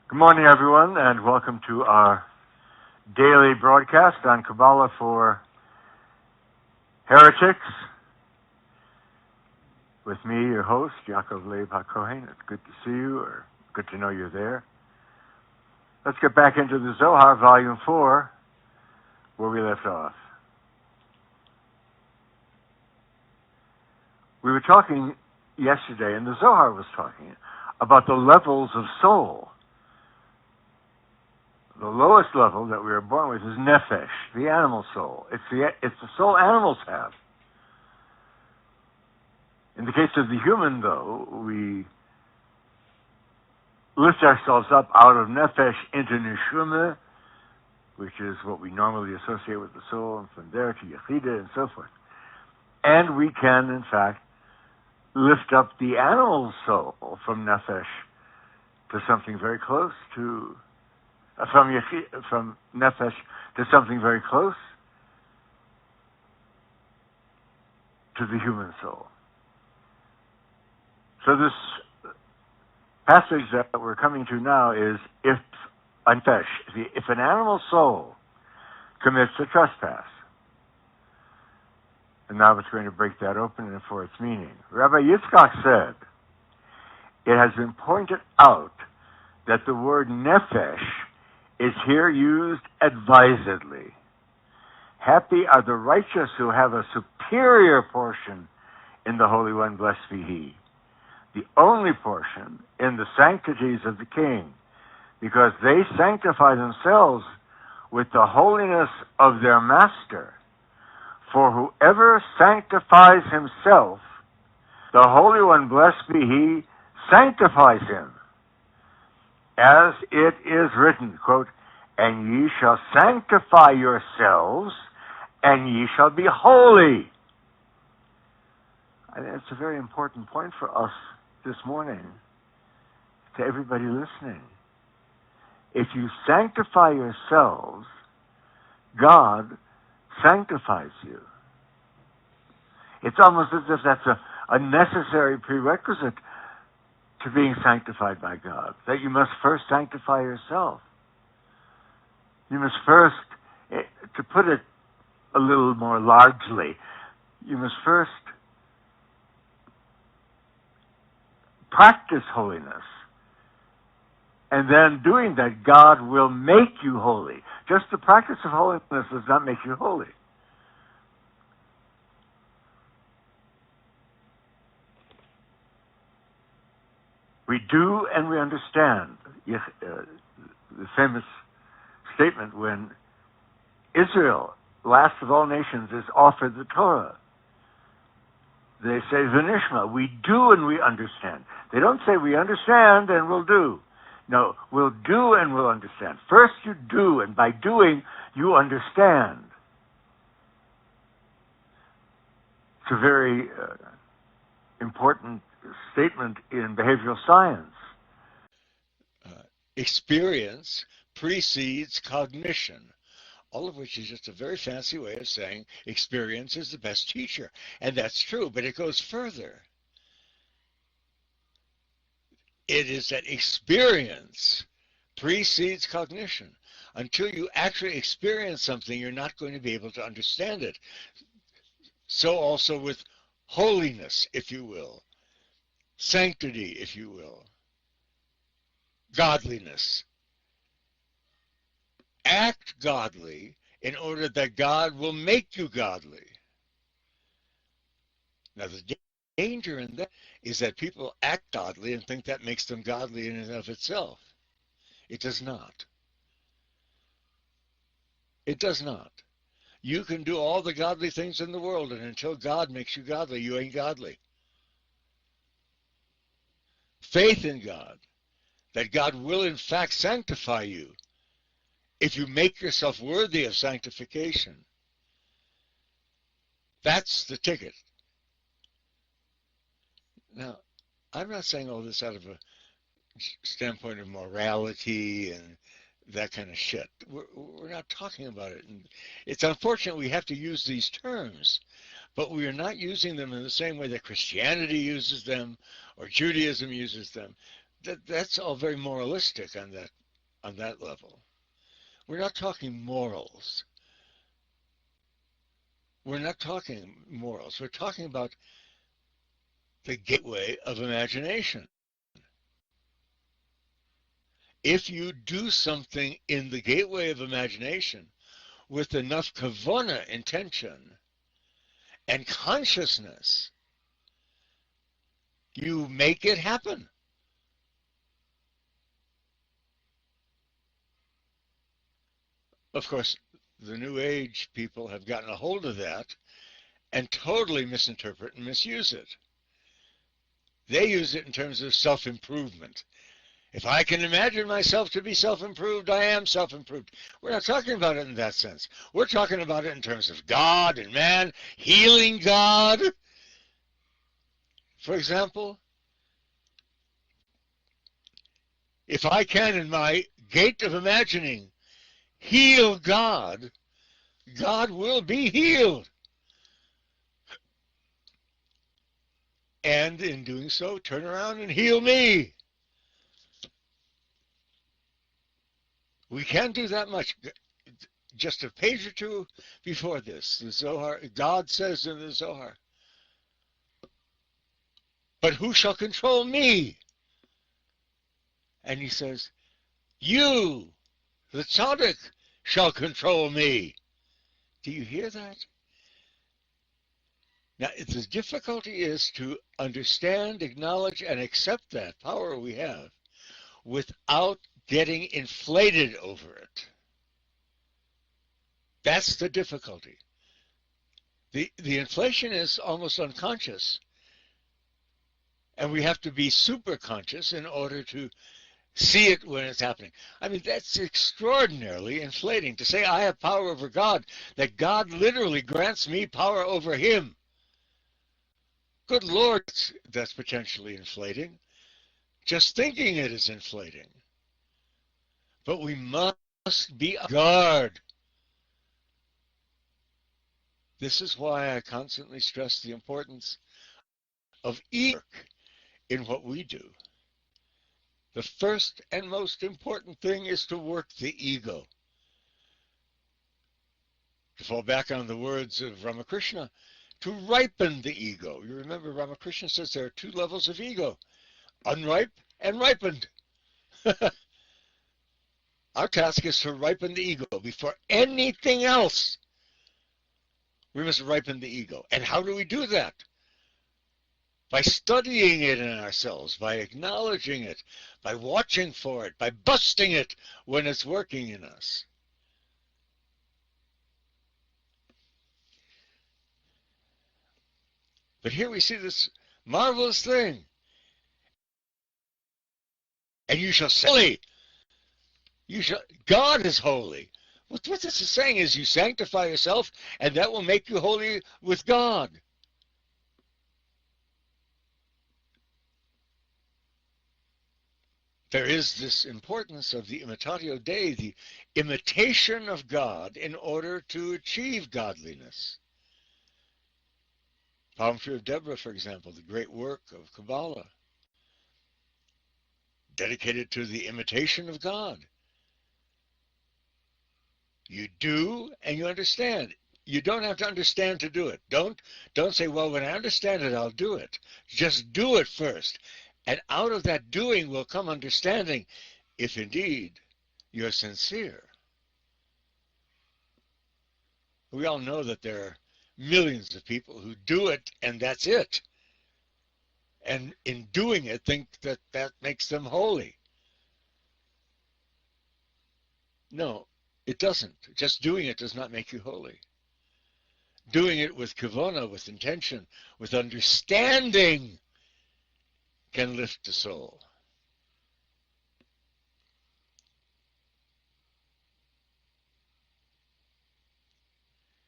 Good morning, everyone, and welcome to our daily broadcast on Kabbalah for Heretics. With me, your host, Yakov, Leib, HaKohain. It's good to see you, or good to know you're there. Let's get back into the Zohar, Volume 4, where we left off. We were talking yesterday, and the Zohar was talking about the levels of soul. The lowest level that we are born with is nefesh, the animal soul. It's the soul animals have. In the case of the human, though, we lift ourselves up out of nefesh into neshama, which is what we normally associate with the soul, and from there to yechida and so forth. And we can, in fact, lift up the animal soul from nefesh to something very close to from nefesh to something very close to the human soul. So this passage that we're coming to now is if an animal soul commits a trespass. And now it's going to break that open for its meaning. Rabbi Yitzchak said, it has been pointed out that the word nefesh is here used advisedly. Happy are the righteous who have a superior portion in the Holy One, blessed be He, the only portion in the sanctities of the King, because they sanctify themselves with the holiness of their Master. For whoever sanctifies himself, the Holy One, blessed be He, sanctifies him. As it is written, quote, and ye shall sanctify yourselves, and ye shall be holy. I think it's a very important point for us this morning, to everybody listening. If you sanctify yourselves, God sanctifies you. It's almost as if that's a necessary prerequisite to being sanctified by God, that you must first sanctify yourself. You must first, to put it a little more largely, you must first practice holiness. And then doing that, God will make you holy. Just the practice of holiness does not make you holy. We do and we understand the famous statement when Israel, last of all nations, is offered the Torah. They say, V'nishma, we do and we understand. They don't say we understand and we'll do. No, we'll do and we'll understand. First you do, and by doing, you understand. It's a very important statement in behavioral science. Experience precedes cognition, all of which is just a very fancy way of saying experience is the best teacher. And that's true, but it goes further. It is that experience precedes cognition. Until you actually experience something, you're not going to be able to understand it. So also with holiness, if you will, sanctity, if you will, godliness. Act godly in order that God will make you godly. Now, the danger in that is that people act godly and think that makes them godly in and of itself. It does not. It does not. You can do all the godly things in the world, and until God makes you godly, you ain't godly. Faith in God, that God will in fact sanctify you if you make yourself worthy of sanctification. That's the ticket. Now, I'm not saying all this out of a standpoint of morality and that kind of shit. We're not talking about it. And it's unfortunate we have to use these terms, but we are not using them in the same way that Christianity uses them or Judaism uses them. that's all very moralistic on that level. We're not talking morals. We're not talking morals. We're talking about the gateway of imagination. If you do something in the gateway of imagination with enough kavana, intention, and consciousness, you make it happen. Of course, the New Age people have gotten a hold of that and totally misinterpret and misuse it. They use it in terms of self-improvement. If I can imagine myself to be self-improved, I am self-improved. We're not talking about it in that sense. We're talking about it in terms of God and man, healing God. For example, if I can, in my gate of imagining, heal God, God will be healed. And in doing so, turn around and heal me. We can't do that much. Just a page or two before this, the Zohar, God says in the Zohar, but who shall control me? And he says, you, the tzaddik, shall control me. Do you hear that? Now, the difficulty is to understand, acknowledge, and accept that power we have without getting inflated over it. That's the difficulty. The inflation is almost unconscious, and we have to be super conscious in order to see it when it's happening. I mean, that's extraordinarily inflating to say I have power over God, that God literally grants me power over him. Good Lord, that's potentially inflating. Just thinking it is inflating. But we must be on guard. This is why I constantly stress the importance of work in what we do. The first and most important thing is to work the ego. To fall back on the words of Ramakrishna, to ripen the ego. You remember Ramakrishna says there are two levels of ego, unripe and ripened. Our task is to ripen the ego before anything else. We must ripen the ego. And how do we do that? By studying it in ourselves, by acknowledging it, by watching for it, by busting it when it's working in us. But here we see this marvelous thing. And you shall say, holy. God is holy. What this is saying is you sanctify yourself, and that will make you holy with God. There is this importance of the imitatio Dei, the imitation of God in order to achieve godliness. Palm Tree of Deborah, for example, the great work of Kabbalah, dedicated to the imitation of God. You do and you understand. You don't have to understand to do it. Don't say, well, when I understand it, I'll do it. Just do it first. And out of that doing will come understanding, if indeed you're sincere. We all know that there are millions of people who do it and that's it. And in doing it, think that that makes them holy. No, it doesn't. Just doing it does not make you holy. Doing it with kavana, with intention, with understanding, can lift the soul.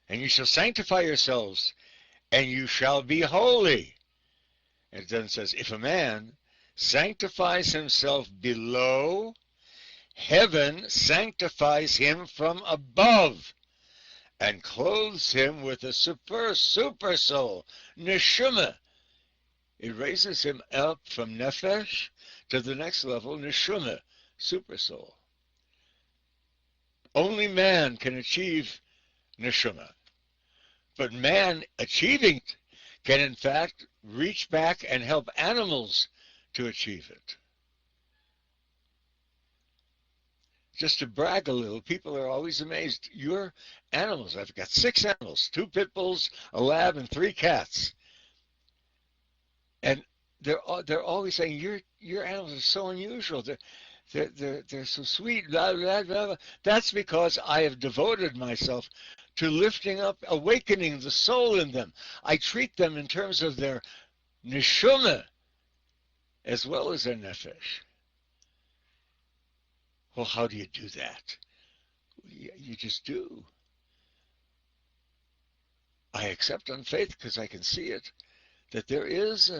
And you shall sanctify yourselves, and you shall be holy. And then it says, if a man sanctifies himself below, heaven sanctifies him from above, and clothes him with a super soul, neshama. It raises him up from nefesh to the next level, neshama, super soul. Only man can achieve neshama. But man achieving it can in fact reach back and help animals to achieve it. Just to brag a little, people are always amazed. Your animals, I've got 6 animals, 2 pit bulls, a lab, and 3 cats. And they're always saying, your animals are so unusual. They're so sweet. Blah, blah, blah, blah. That's because I have devoted myself to lifting up, awakening the soul in them. I treat them in terms of their neshama as well as their nefesh. Well, how do you do that? You just do. I accept on faith because I can see it, that there is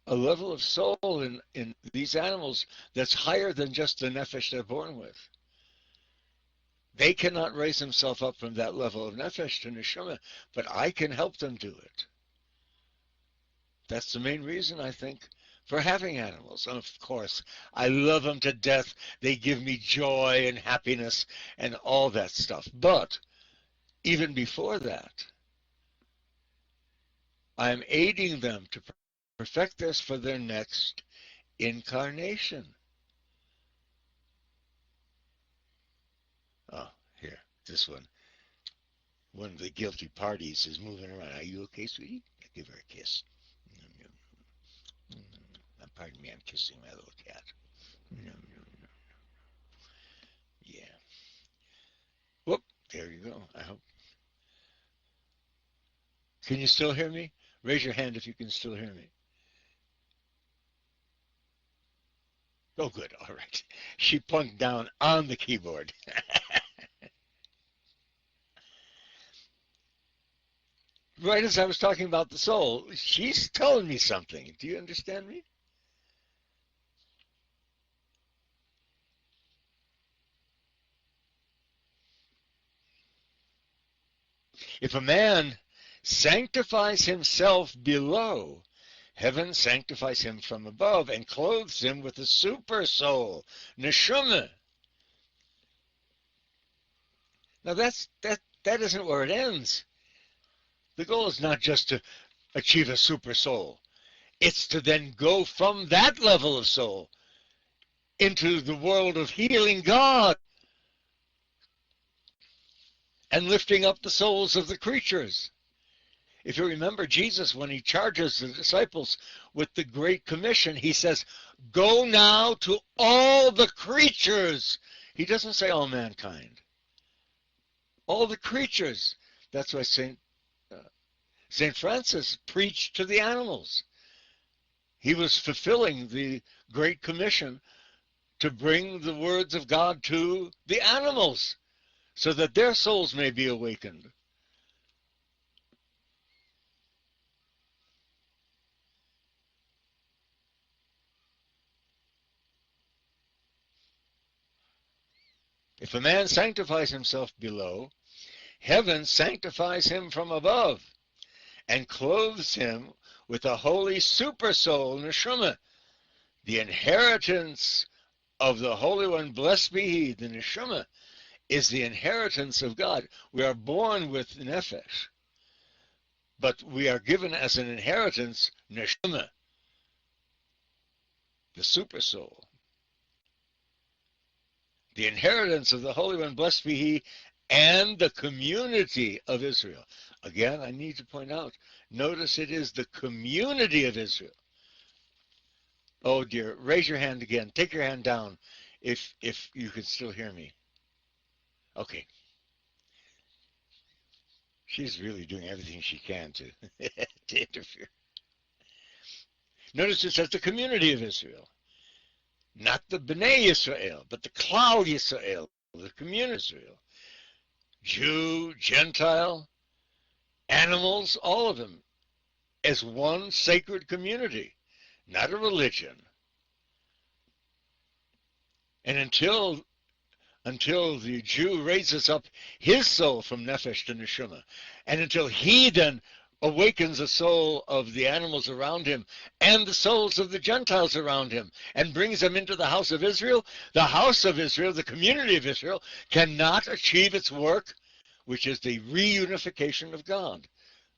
a level of soul in these animals that's higher than just the nefesh they're born with. They cannot raise themselves up from that level of nefesh to neshama, but I can help them do it. That's the main reason, I think, for having animals. And of course, I love them to death. They give me joy and happiness and all that stuff. But even before that, I'm aiding them to perfect this for their next incarnation. Oh, here, this one. One of the guilty parties is moving around. Are you okay, sweetie? Give her a kiss. Pardon me, I'm kissing my little cat. Yeah. Whoop, there you go. I hope. Can you still hear me? Raise your hand if you can still hear me. Oh, good. All right. She plunked down on the keyboard. Right as I was talking about the soul, she's telling me something. Do you understand me? If a man sanctifies himself below, heaven sanctifies him from above and clothes him with a super soul, neshama. Now that isn't where it ends. The goal is not just to achieve a super soul. It's to then go from that level of soul into the world of healing God and lifting up the souls of the creatures. If you remember Jesus, when he charges the disciples with the Great Commission, he says, go now to all the creatures. He doesn't say all mankind. All the creatures. That's why St. Francis preached to the animals. He was fulfilling the Great Commission to bring the words of God to the animals so that their souls may be awakened. If a man sanctifies himself below, heaven sanctifies him from above and clothes him with a holy super soul, neshama, the inheritance of the Holy One, blessed be He. The neshama is the inheritance of God. We are born with nefesh, but we are given as an inheritance neshama, the super soul. The inheritance of the Holy One, blessed be He, and the community of Israel. Again, I need to point out, notice it is the community of Israel. Oh dear, raise your hand again. Take your hand down if you can still hear me. Okay. She's really doing everything she can to, to interfere. Notice it says the community of Israel. Not the Bnei Yisrael, but the Klal Yisrael, the community of Israel. Jew, Gentile, animals, all of them, as one sacred community, not a religion. And until the Jew raises up his soul from nefesh to neshama, and until he then awakens the soul of the animals around him and the souls of the Gentiles around him and brings them into the house of Israel, the house of Israel, the community of Israel, cannot achieve its work, which is the reunification of God.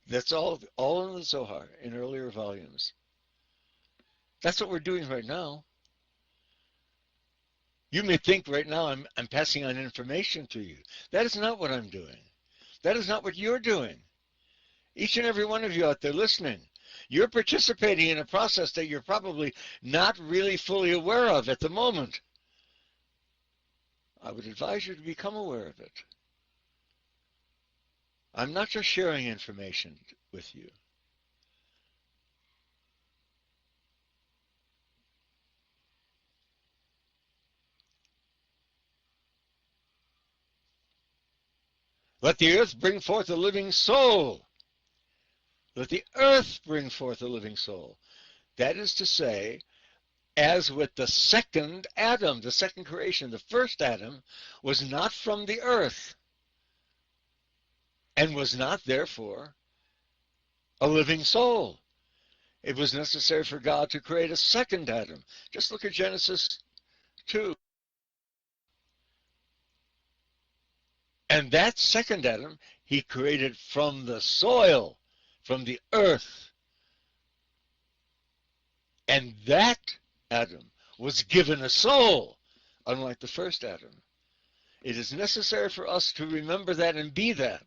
That's all in the Zohar in earlier volumes. That's what we're doing right now. You may think right now I'm passing on information to you. That is not what I'm doing. That is not what you're doing. Each and every one of you out there listening, you're participating in a process that you're probably not really fully aware of at the moment. I would advise you to become aware of it. I'm not just sharing information with you. Let the earth bring forth a living soul. Let the earth bring forth a living soul. That is to say, as with the second Adam, the second creation, the first Adam was not from the earth and was not, therefore, a living soul. It was necessary for God to create a second Adam. Just look at Genesis 2. And that second Adam, he created from the soil, from the earth. And that Adam was given a soul, unlike the first Adam. It is necessary for us to remember that and be that.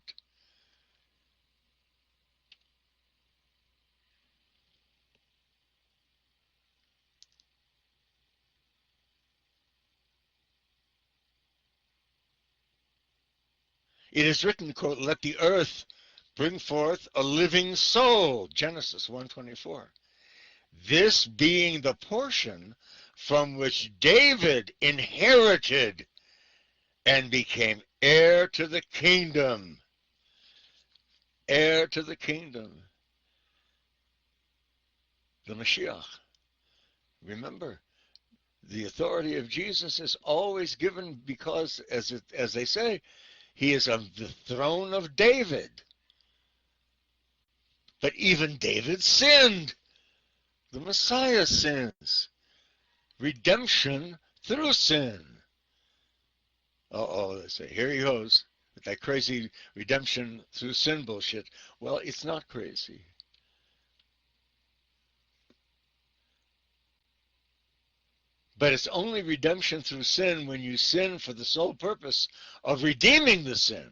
It is written, quote, let the earth bring forth a living soul, Genesis 1:24. This being the portion from which David inherited and became heir to the kingdom. Heir to the kingdom. The Mashiach. Remember, the authority of Jesus is always given because, as they say, he is of the throne of David. But even David sinned. The Messiah sins. Redemption through sin. They say, here he goes with that crazy redemption through sin bullshit. Well, it's not crazy. But it's only redemption through sin when you sin for the sole purpose of redeeming the sin.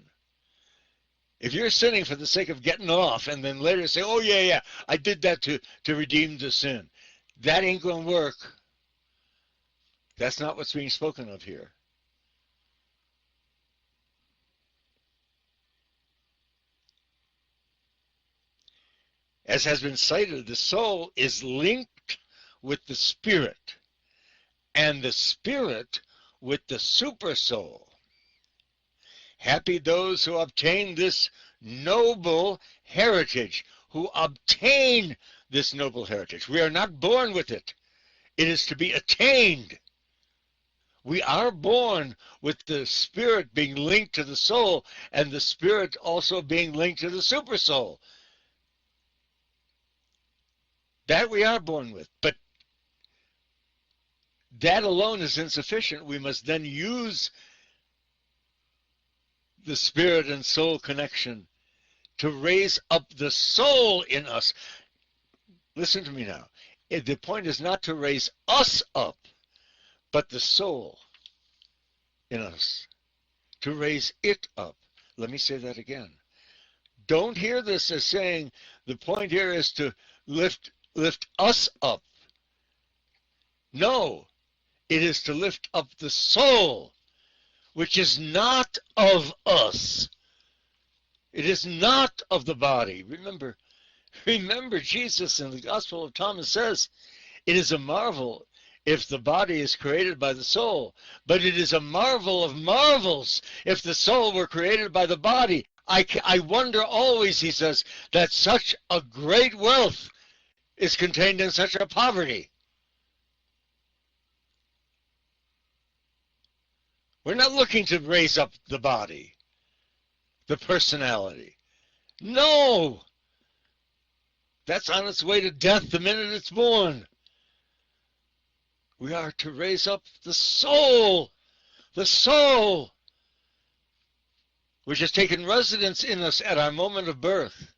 If you're sinning for the sake of getting off and then later say, oh, yeah, I did that to redeem the sin, that ain't going to work. That's not what's being spoken of here. As has been cited, the soul is linked with the spirit, and the spirit with the super soul. Happy those who obtain this noble heritage, who obtain this noble heritage. We are not born with it. It is to be attained. We are born with the spirit being linked to the soul, and the spirit also being linked to the super soul. That we are born with. But that alone is insufficient. We must then use the spirit and soul connection to raise up the soul in us. Listen to me now. The point is not to raise us up, but the soul in us, to raise it up. Let me say that again. Don't hear this as saying the point here is to lift us up. No, it is to lift up the soul, which is not of us. It is not of the body. Remember, Jesus in the Gospel of Thomas says, it is a marvel if the body is created by the soul, but it is a marvel of marvels if the soul were created by the body. I wonder always, he says, that such a great wealth is contained in such a poverty. We're not looking to raise up the body, the personality. No! That's on its way to death the minute it's born. We are to raise up the soul, which has taken residence in us at our moment of birth.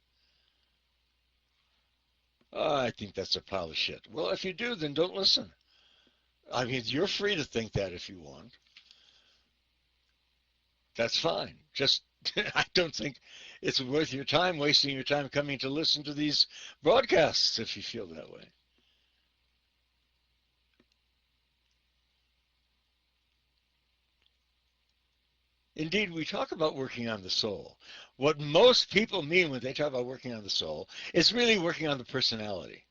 Oh, I think that's a pile of shit. Well, if you do, then don't listen. I mean, you're free to think that if you want. That's fine. Just, I don't think it's worth your time, wasting your time coming to listen to these broadcasts if you feel that way. Indeed, we talk about working on the soul. What most people mean when they talk about working on the soul is really working on the personality.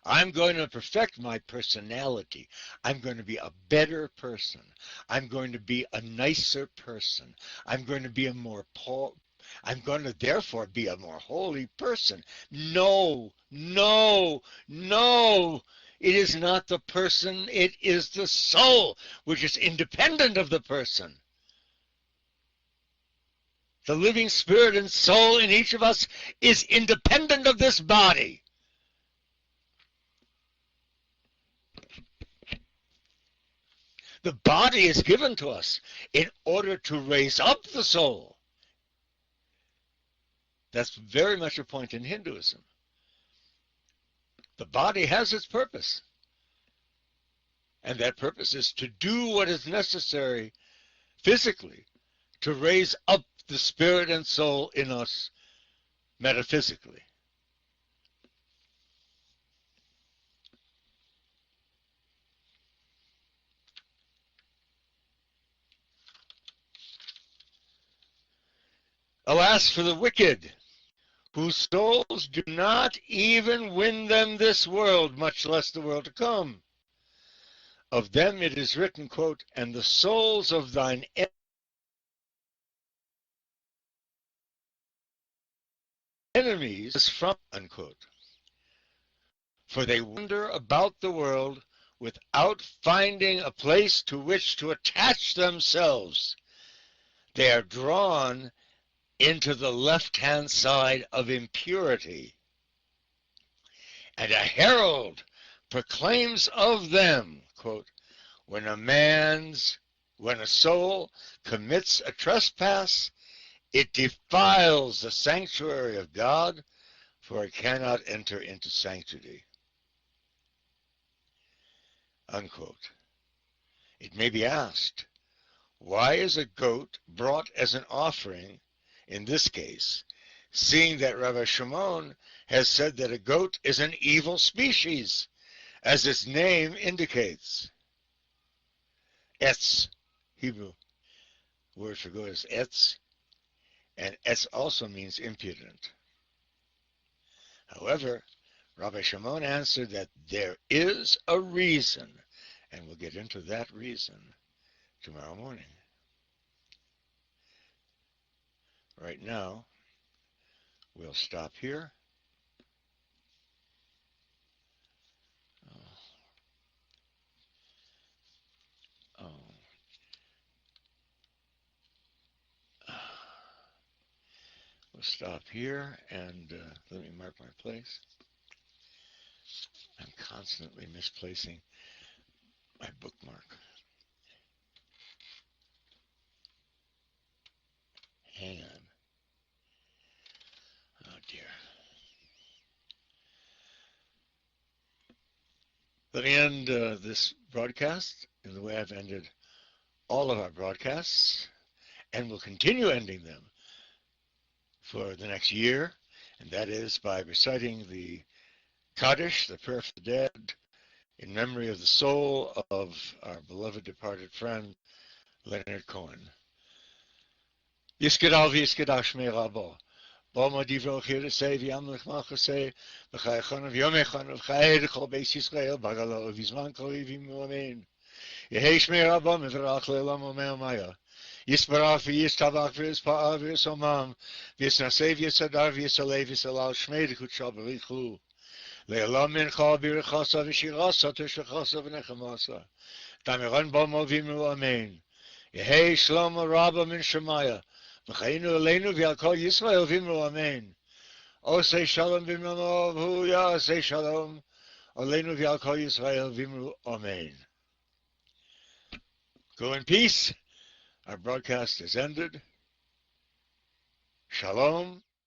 I'm going to perfect my personality. I'm going to be a better person. I'm going to be a nicer person. I'm going to be a more I'm going to therefore be a more holy person. No, no, no. It is not the person. It is the soul, which is independent of the person. The living spirit and soul in each of us is independent of this body. The body is given to us in order to raise up the soul. That's very much a point in Hinduism. The body has its purpose. And that purpose is to do what is necessary physically to raise up the spirit and soul in us metaphysically. Alas for the wicked, whose souls do not even win them this world, much less the world to come. Of them it is written, quote, and the souls of thine enemies is from, unquote. For they wander about the world without finding a place to which to attach themselves. They are drawn into the left-hand side of impurity. And a herald proclaims of them, quote, when a soul commits a trespass, it defiles the sanctuary of God, for it cannot enter into sanctity. Unquote. It may be asked, why is a goat brought as an offering in this case, seeing that Rabbi Shimon has said that a goat is an evil species, as its name indicates? Etz, Hebrew word for goat is etz, and etz also means impudent. However, Rabbi Shimon answered that there is a reason, and we'll get into that reason tomorrow morning. Right now, we'll stop here. We'll stop here and let me mark my place. I'm constantly misplacing my bookmark. Hang on. Oh dear. Let me end this broadcast in the way I've ended all of our broadcasts, and we'll continue ending them for the next year, and that is by reciting the Kaddish, the prayer for the dead, in memory of the soul of our beloved departed friend, Leonard Cohen. Yiskadal v'yiskadal shmei rabo. Boma divro Heretics v'yamlich malchusei v'chayachon v'yomechon v'chayed chol beis Yisrael bagalo v'zman kol yivim amen. Yehei shmei rabo mevrach le'olam u'me'omaya. Yisbarach v'yistavach v'yispa'al v'yisomam v'yisnasei v'yisadar v'yisalei v'yisalal shmei d'chutshal b'richlu. Le'olam mincha b'richasa v'shirasa teshachasa v'nechamasa. Tamiran bomo v'yimu amen. Yehei shlomo rabba min shemaya. V'chayinu aleinu v'yal kol Yisrael v'imru amen. Osei shalom v'imnamo v'hu ya'asei shalom. Aleinu v'al kol Yisrael v'imru amen. Go in peace. Our broadcast is ended. Shalom.